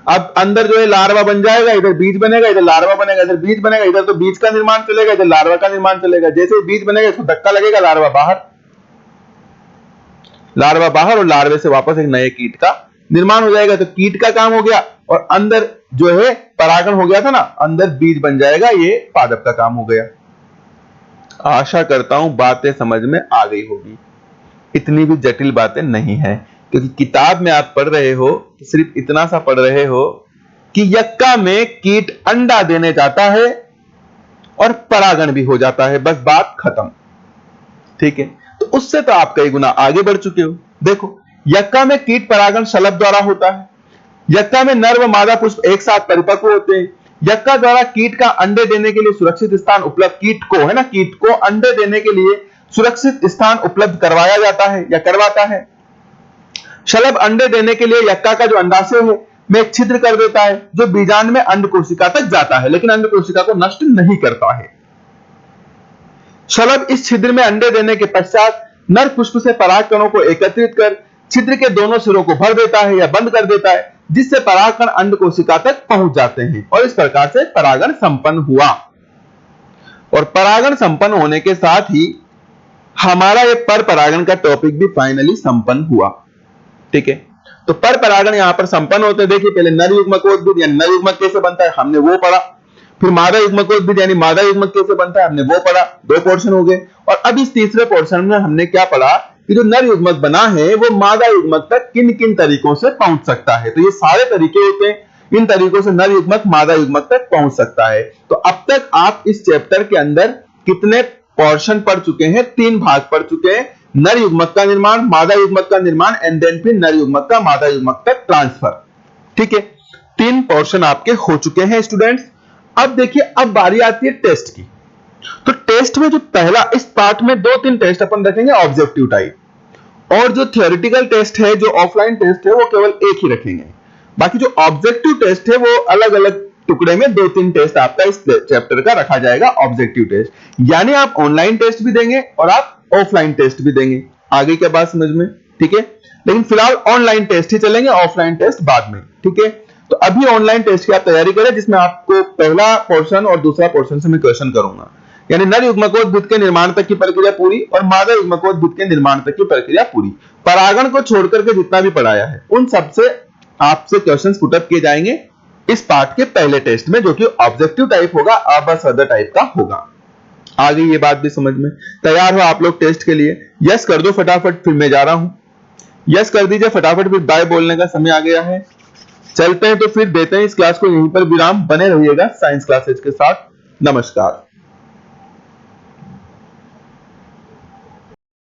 अब अंदर जो है लार्वा बन जाएगा, इधर बीज बनेगा, इधर लार्वा बनेगा, इधर बीज बनेगा। इधर तो बीज का निर्माण चलेगा, इधर लार्वा का निर्माण चलेगा। जैसे बीज बनेगा इसको धक्का लगेगा, लार्वा बाहर, लार्वा बाहर, और लार्वे से वापस एक नए कीट का निर्माण हो जाएगा। तो कीट का काम हो गया, और अंदर जो है परागण हो गया था ना, अंदर बीज बन जाएगा। ये पादप का काम हो गया। आशा करता हूं बातें समझ में आ गई होगी। इतनी भी जटिल बातें नहीं है, क्योंकि किताब में आप पढ़ रहे हो तो सिर्फ इतना सा पढ़ रहे हो कि यक्का में कीट अंडा देने जाता है और परागण भी हो जाता है, बस बात खत्म। ठीक है, तो उससे तो आप कई गुना आगे बढ़ चुके हो। देखो, यक्का में कीट परागण शलभ द्वारा होता है। यक्का में नर व मादा पुष्प एक साथ परिपक्व होते हैं। यक्का द्वारा कीट का अंडे देने के लिए सुरक्षित स्थान उपलब्ध, कीट को है ना, कीट को अंडे देने के लिए सुरक्षित स्थान उपलब्ध करवाया जाता है या करवाता है। शलभ अंडे देने के लिए यक्का का जो अंडाशय है में एक छिद्र कर देता है, जो बीजांड में अंड कोशिका तक जाता है, लेकिन अंड कोशिका को नष्ट नहीं करता है। शलभ इस छिद्र में अंडे देने के पश्चात नर पुष्प से परागकणों को एकत्रित कर छिद्र के दोनों सिरों को भर देता है या बंद कर देता है, जिससे परागकण अंड कोशिका तक पहुंच जाते हैं और इस प्रकार से परागण संपन्न हुआ। और परागण संपन्न होने के साथ ही हमारा ये पर परागण का टॉपिक भी फाइनली संपन्न हुआ। ठीक है, तो पर परागण यहां पर संपन्न होते हैं। देखिए, पहले नर युग्मकोद्भिद यानी नर युग्मक कैसे बनता है हमने वो पढ़ा, फिर मादा युग्मकोद्भिद यानी मादा युग्मक कैसे बनता है हमने वो पढ़ा, 2 पोर्शन हो गए। और अब इस तीसरे पोर्शन में हमने क्या पढ़ा कि जो नर युग्मक बना है वो मादा युग्मक तक किन किन तरीकों से पहुंच सकता है। तो ये सारे तरीके होते हैं, इन तरीकों से नर युग्मक मादा युग्मक तक पहुंच सकता है। तो अब तक आप इस चैप्टर के अंदर कितने पोर्शन पढ़ चुके हैं? 3 भाग पढ़ चुके हैं, नर युग्मक का निर्माण, मादा युग्मक का निर्माण एंड देन फिर नर युग्मक का मादा युग्मक तक ट्रांसफर। ठीक है, 3 पोर्शन आपके हो चुके हैं स्टूडेंट्स। अब देखिए, अब बारी आती है टेस्ट की। तो टेस्ट में जो पहला, इस पार्ट में 2-3 टेस्ट अपन रखेंगे ऑब्जेक्टिव टाइप, और जो थियोरेटिकल टेस्ट है, जो ऑफलाइन टेस्ट है, वो केवल एक ही रखेंगे। बाकी जो ऑब्जेक्टिव टेस्ट है वो अलग अलग टुकड़े में 2-3 टेस्ट आपका इस चैप्टर का रखा जाएगा ऑब्जेक्टिव टेस्ट। यानी आप ऑनलाइन टेस्ट भी देंगे और आप ऑफलाइन टेस्ट भी देंगे। आगे क्या बात समझ में? ठीक है, लेकिन फिलहाल ऑनलाइन टेस्ट ही चलेंगे, ऑफलाइन टेस्ट बाद में। ठीक है, तो अभी ऑनलाइन टेस्ट की आप तैयारी करें, जिसमें आपको पहला पोर्शन और दूसरा पोर्शन से मैं क्वेश्चन करूंगा। यानी नर युग्मकोद्भिद के निर्माण तक की प्रक्रिया पूरी और मादा युग्मकोद्भिद के निर्माण तक की प्रक्रिया पूरी। परागण को छोड़कर के जितना भी पढ़ाया है उन सबसे आपसे क्वेश्चंस पुटअप किए जाएंगे इस पार्ट के पहले टेस्ट में, जो कि ऑब्जेक्टिव टाइप होगा, अबस अदर टाइप का होगा। आगे ये बात भी समझ में? तैयार हो आप लोग टेस्ट के लिए? यस कर दो फटाफट, फिर मैं जा रहा हूं। यस कर दीजिए फटाफट, फिर बाय बोलने का समय आ गया है। चलते हैं तो फिर देते हैं इस क्लास को यहीं पर विराम। बने रहिएगा साइंस क्लासेज के साथ। नमस्कार।